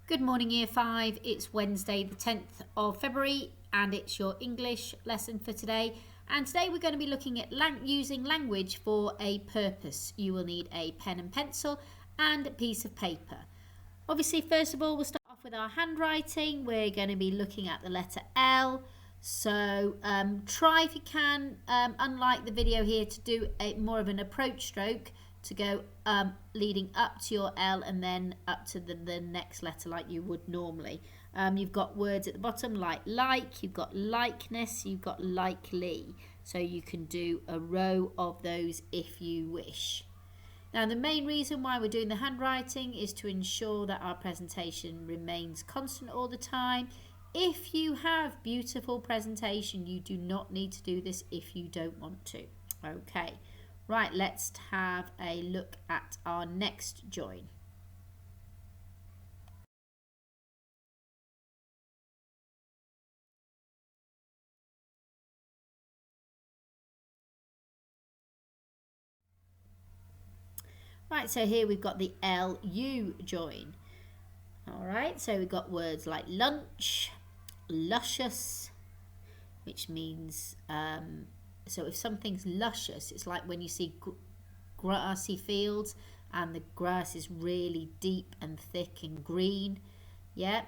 Good morning, Year 5. It's Wednesday, the 10th of February, and it's your English lesson for today. And today we're going to be looking at using language for a purpose. You will need a pen and pencil and a piece of paper. Obviously, first of all, we'll start off with our handwriting. We're going to be looking at the letter L. So try if you can, unlike the video here, to do more of an approach stroke, to go leading up to your L and then up to the next letter like you would normally. You've got words at the bottom like, you've got likeness, you've got likely. So you can do a row of those if you wish. Now the main reason why we're doing the handwriting is to ensure that our presentation remains constant all the time. If you have beautiful presentation, you do not need to do this if you don't want to. Okay. Right, let's have a look at our next join. Right, so here we've got the LU join. All right, so we've got words like lunch, luscious, which means, so if something's luscious, it's like when you see grassy fields and the grass is really deep and thick and green. Yeah.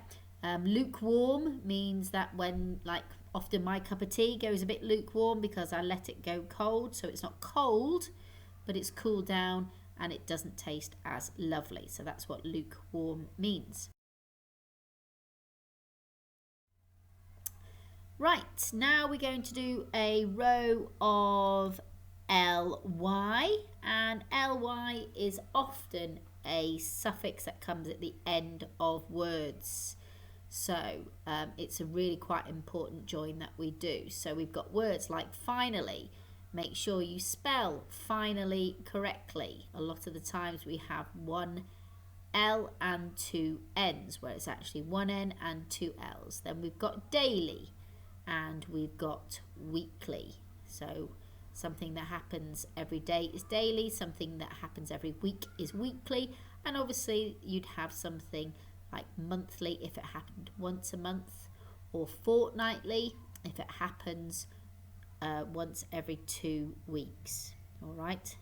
Lukewarm means that when, like, often my cup of tea goes a bit lukewarm because I let it go cold. So it's not cold, but it's cooled down and it doesn't taste as lovely. So that's what lukewarm means. Right, now we're going to do a row of ly, and ly is often a suffix that comes at the end of words. So it's a really quite important join that we do. So we've got words like finally. Make sure you spell finally correctly. A lot of the times we have one L and two N's, where it's actually one N and two L's. Then we've got daily. And we've got weekly. So something that happens every day is daily, something that happens every week is weekly, and obviously you'd have something like monthly if it happened once a month, or fortnightly if it happens once every 2 weeks. All right,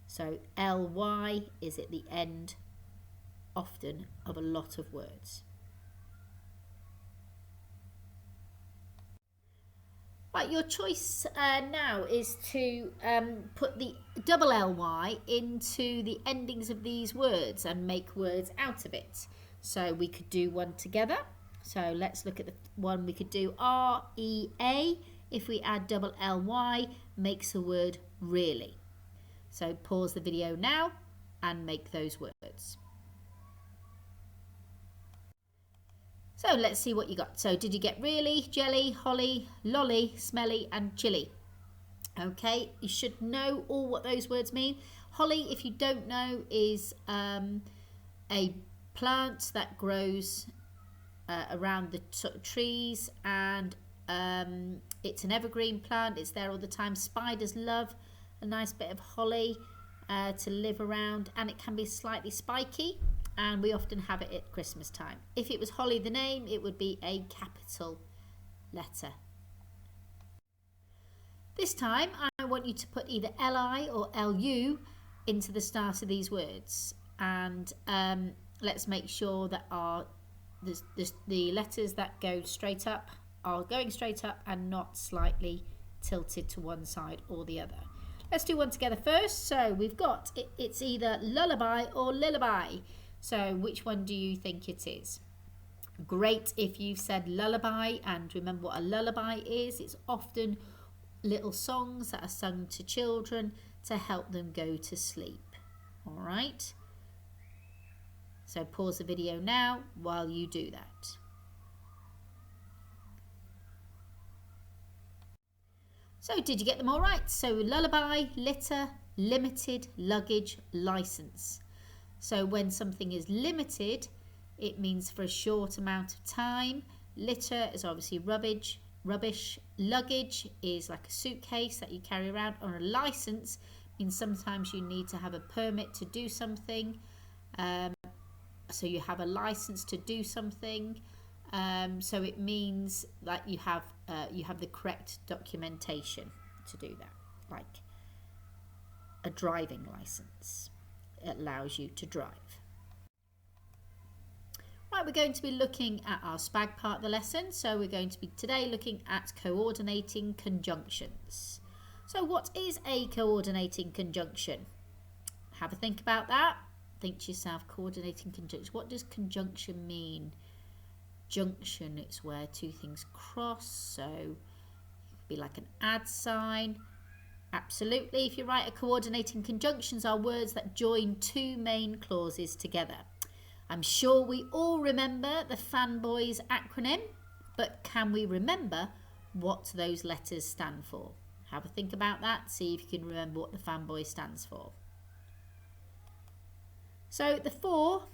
so ly is at the end often of a lot of words. Right, your choice now is to put the double ly into the endings of these words and make words out of it. So we could do one together. So let's look at the one we could do. REA, if we add double ly, makes a word really. So pause the video now and make those words. So let's see what you got. So did you get really, jelly, holly, lolly, smelly and chilly? Okay, you should know all what those words mean. Holly, if you don't know, is a plant that grows around the trees, and it's an evergreen plant. It's there all the time. Spiders love a nice bit of holly to live around, and it can be slightly spiky. And we often have it at Christmas time. If it was Holly the name, it would be a capital letter. This time, I want you to put either li or lu into the start of these words. And let's make sure that the letters that go straight up are going straight up and not slightly tilted to one side or the other. Let's do one together first. So we've got, it's either lullaby or lullaby. So which one do you think it is? Great if you've said lullaby, and remember what a lullaby is. It's often little songs that are sung to children to help them go to sleep. All right. So pause the video now while you do that. So did you get them all right? So lullaby, litter, limited, luggage, license. So when something is limited, it means for a short amount of time. Litter is obviously rubbish. Luggage is like a suitcase that you carry around. Or a license means sometimes you need to have a permit to do something. So you have a license to do something. So it means that you have the correct documentation to do that, like a driving license. It allows you to drive. Right, we're going to be looking at our SPAG part of the lesson. So we're going to be today looking at coordinating conjunctions. So what is a coordinating conjunction? Have a think about that. Think to yourself, coordinating conjunction. What does conjunction mean? Junction, it's where two things cross. So it could be like an add sign. Absolutely. If you write a coordinating conjunctions are words that join two main clauses together. I'm sure we all remember the Fanboys acronym, but can we remember what those letters stand for? Have a think about that. See if you can remember what the Fanboy stands for. So the for,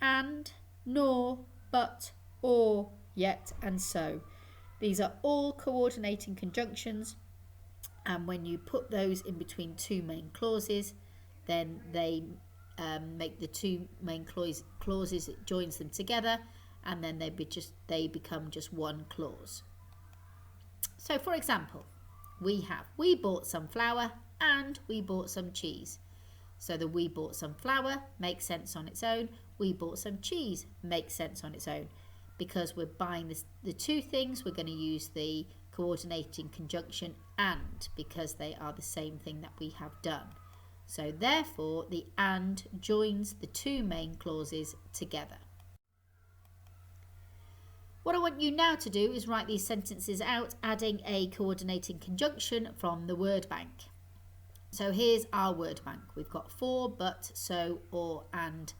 and, nor, but, or, yet, and so. These are all coordinating conjunctions, and when you put those in between two main clauses, then they make the two main clauses, it joins them together, and then they become just one clause. So for example, we bought some flour and we bought some cheese. So the we bought some flour makes sense on its own. We bought some cheese makes sense on its own. Because we're buying the two things, we're going to use the coordinating conjunction and, because they are the same thing that we have done. So therefore, the and joins the two main clauses together. What I want you now to do is write these sentences out, adding a coordinating conjunction from the word bank. So here's our word bank. We've got for, but, so, or, and.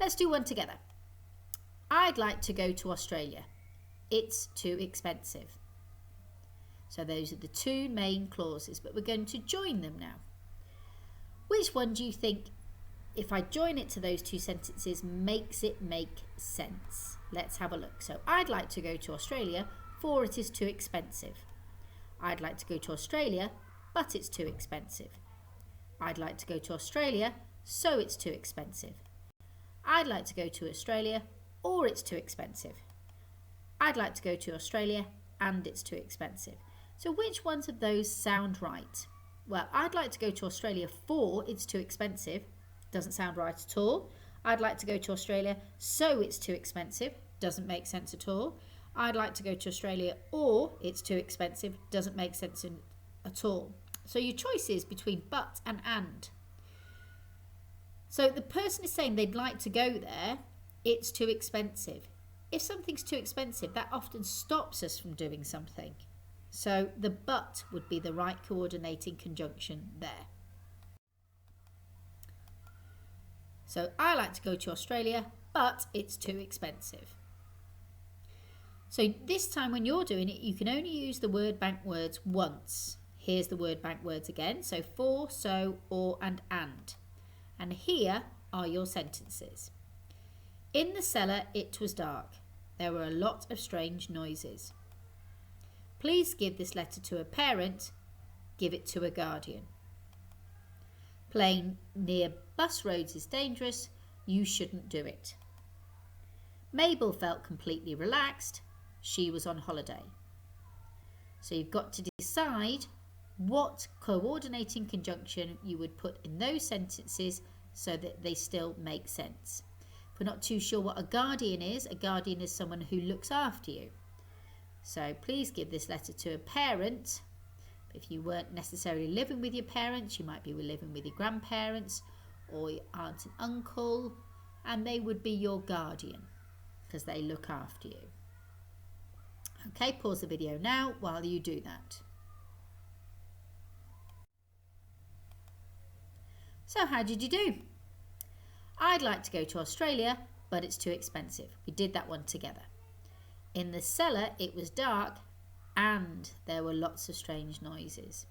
Let's do one together. I'd like to go to Australia. It's too expensive. So those are the two main clauses, but we're going to join them now. Which one do you think, if I join it to those two sentences, makes it make sense? Let's have a look. So I'd like to go to Australia, for it is too expensive. I'd like to go to Australia, but it's too expensive. I'd like to go to Australia, so it's too expensive. I'd like to go to Australia, or it's too expensive. I'd like to go to Australia, and it's too expensive. So which ones of those sound right? Well, I'd like to go to Australia, for it's too expensive. Doesn't sound right at all. I'd like to go to Australia, so it's too expensive. Doesn't make sense at all. I'd like to go to Australia, or it's too expensive. Doesn't make sense at all. So your choice is between but and. So the person is saying they'd like to go there. It's too expensive. If something's too expensive, that often stops us from doing something. So the but would be the right coordinating conjunction there. So I like to go to Australia, but it's too expensive. So this time when you're doing it, you can only use the word bank words once. Here's the word bank words again. So for, so, or, and. And here are your sentences. In the cellar, it was dark. There were a lot of strange noises. Please give this letter to a parent. Give it to a guardian. Playing near bus roads is dangerous. You shouldn't do it. Mabel felt completely relaxed. She was on holiday. So you've got to decide what coordinating conjunction you would put in those sentences so that they still make sense. If we're not too sure what a guardian is someone who looks after you. So please give this letter to a parent. If you weren't necessarily living with your parents, you might be living with your grandparents or your aunt and uncle, and they would be your guardian because they look after you. Okay, pause the video now while you do that. So how did you do? I'd like to go to Australia, but it's too expensive. We did that one together. In the cellar, it was dark and there were lots of strange noises.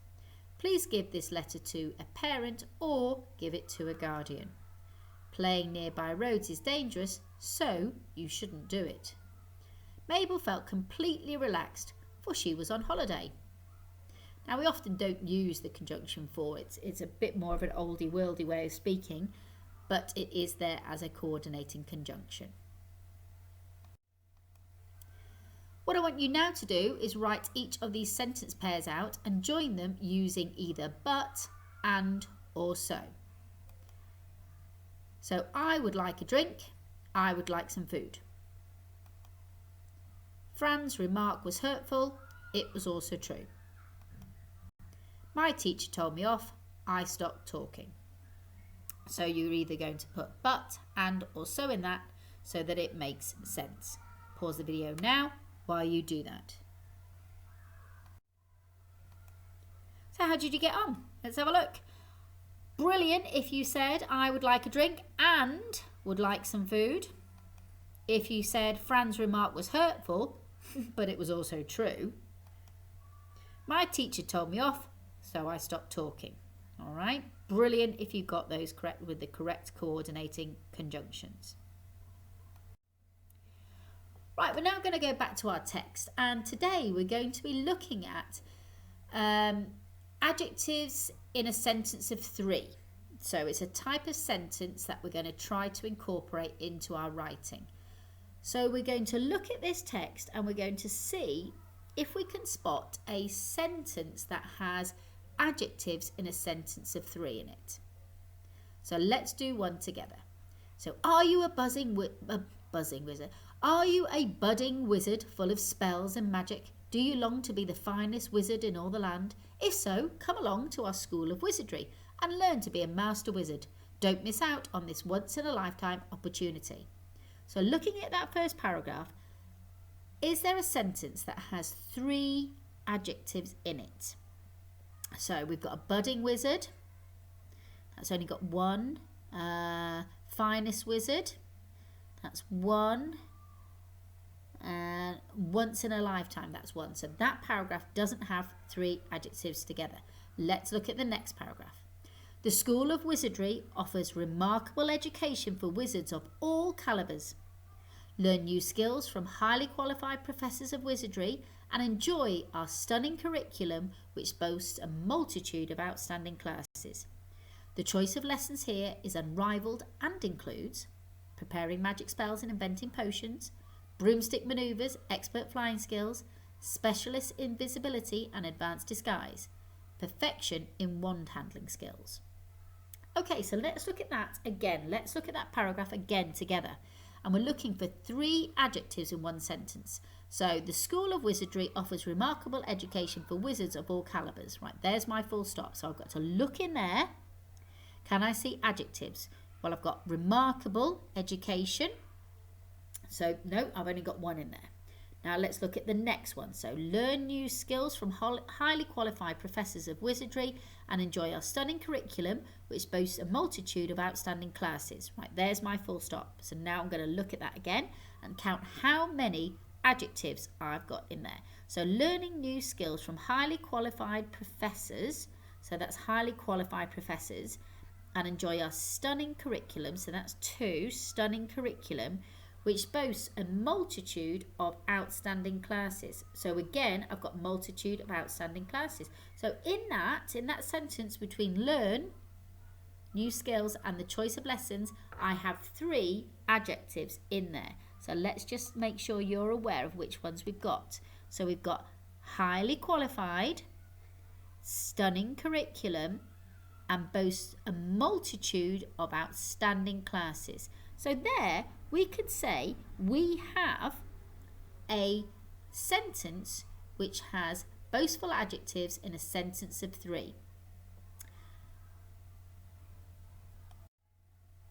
Please give this letter to a parent or give it to a guardian. Playing nearby roads is dangerous, so you shouldn't do it. Mabel felt completely relaxed, for she was on holiday. Now, we often don't use the conjunction for. It's a bit more of an oldie worldy way of speaking, but it is there as a coordinating conjunction. What I want you now to do is write each of these sentence pairs out and join them using either but, and, or so. So I would like a drink, I would like some food. Fran's remark was hurtful, it was also true. My teacher told me off, I stopped talking. So you're either going to put but, and, or so in that so that it makes sense. Pause the video now while you do that. So how did you get on? Let's have a look. Brilliant if you said I would like a drink and would like some food. If you said Fran's remark was hurtful, but it was also true. My teacher told me off, so I stopped talking. All right, brilliant if you got those correct with the correct coordinating conjunctions. Right, we're now going to go back to our text, and today we're going to be looking at adjectives in a sentence of 3. So it's a type of sentence that we're going to try to incorporate into our writing. So we're going to look at this text and we're going to see if we can spot a sentence that has adjectives in a sentence of 3 in it. So let's do one together. So are you a buzzing wizard? Are you a budding wizard full of spells and magic? Do you long to be the finest wizard in all the land? If so, come along to our School of Wizardry and learn to be a master wizard. Don't miss out on this once-in-a-lifetime opportunity. So looking at that first paragraph, is there a sentence that has 3 adjectives in it? So we've got a budding wizard. That's only got 1. Finest wizard. That's 1. And once in a lifetime, that's 1. So that paragraph doesn't have 3 adjectives together. Let's look at the next paragraph. The School of Wizardry offers remarkable education for wizards of all calibers. Learn new skills from highly qualified professors of wizardry and enjoy our stunning curriculum, which boasts a multitude of outstanding classes. The choice of lessons here is unrivaled and includes preparing magic spells and inventing potions, broomstick manoeuvres, expert flying skills, specialist invisibility and advanced disguise, perfection in wand handling skills. Okay, so let's look at that again. Let's look at that paragraph again together. And we're looking for 3 adjectives in one sentence. So the School of Wizardry offers remarkable education for wizards of all calibers. Right, there's my full stop. So I've got to look in there. Can I see adjectives? Well, I've got remarkable education. So no, I've only got 1 in there. Now let's look at the next one. So learn new skills from highly qualified professors of wizardry and enjoy our stunning curriculum, which boasts a multitude of outstanding classes. Right, there's my full stop. So now I'm going to look at that again and count how many adjectives I've got in there. So learning new skills from highly qualified professors. So that's highly qualified professors, and enjoy our stunning curriculum. So that's 2, stunning curriculum, which boasts a multitude of outstanding classes. So again, I've got multitude of outstanding classes. So in that sentence between learn, new skills, and the choice of lessons, I have 3 adjectives in there. So let's just make sure you're aware of which ones we've got. So we've got highly qualified, stunning curriculum, and boasts a multitude of outstanding classes. So there we could say we have a sentence which has boastful adjectives in a sentence of 3.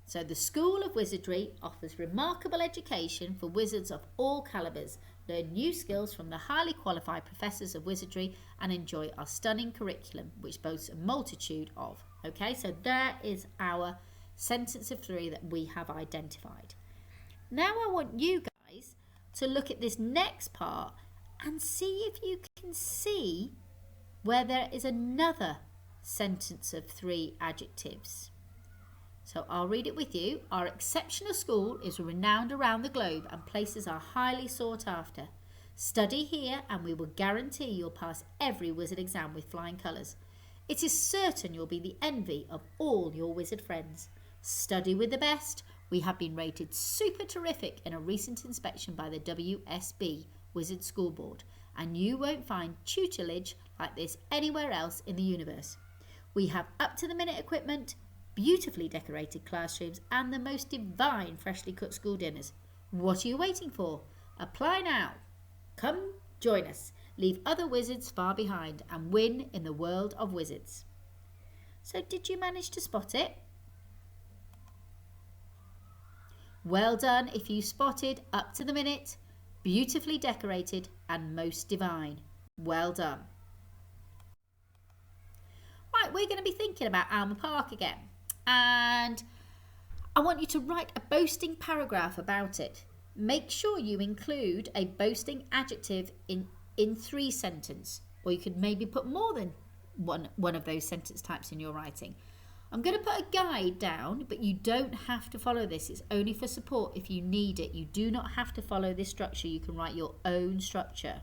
So the School of Wizardry offers remarkable education for wizards of all calibers. Learn new skills from the highly qualified professors of wizardry and enjoy our stunning curriculum, which boasts a multitude of. Okay, so there is our sentence of 3 that we have identified. Now I want you guys to look at this next part and see if you can see where there is another sentence of 3 adjectives. So I'll read it with you. Our exceptional school is renowned around the globe and places are highly sought after. Study here and we will guarantee you'll pass every wizard exam with flying colours. It is certain you'll be the envy of all your wizard friends. Study with the best. We have been rated super terrific in a recent inspection by the WSB, Wizard School Board, and you won't find tutelage like this anywhere else in the universe. We have up-to-the-minute equipment, beautifully decorated classrooms, and the most divine freshly cooked school dinners. What are you waiting for? Apply now. Come join us. Leave other wizards far behind and win in the world of wizards. So did you manage to spot it? Well done if you spotted up to the minute, beautifully decorated and most divine. Well done. Right, we're going to be thinking about Alma Park again, and I want you to write a boasting paragraph about it. Make sure you include a boasting adjective in 3 sentences, or you could maybe put more than one of those sentence types in your writing. I'm going to put a guide down, but you don't have to follow this. It's only for support if you need it. You do not have to follow this structure. You can write your own structure.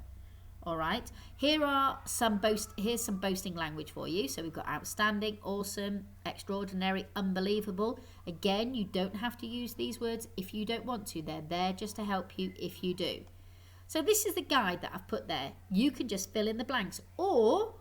All right. Here's some boasting language for you. So we've got outstanding, awesome, extraordinary, unbelievable. Again, you don't have to use these words if you don't want to. They're there just to help you if you do. So this is the guide that I've put there. You can just fill in the blanks, or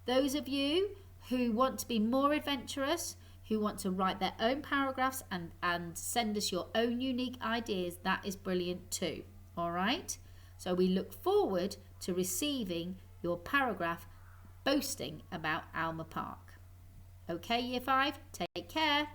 those of you who want to be more adventurous, who want to write their own paragraphs and send us your own unique ideas, that is brilliant too. All right? So we look forward to receiving your paragraph boasting about Alma Park. Okay, Year 5, take care.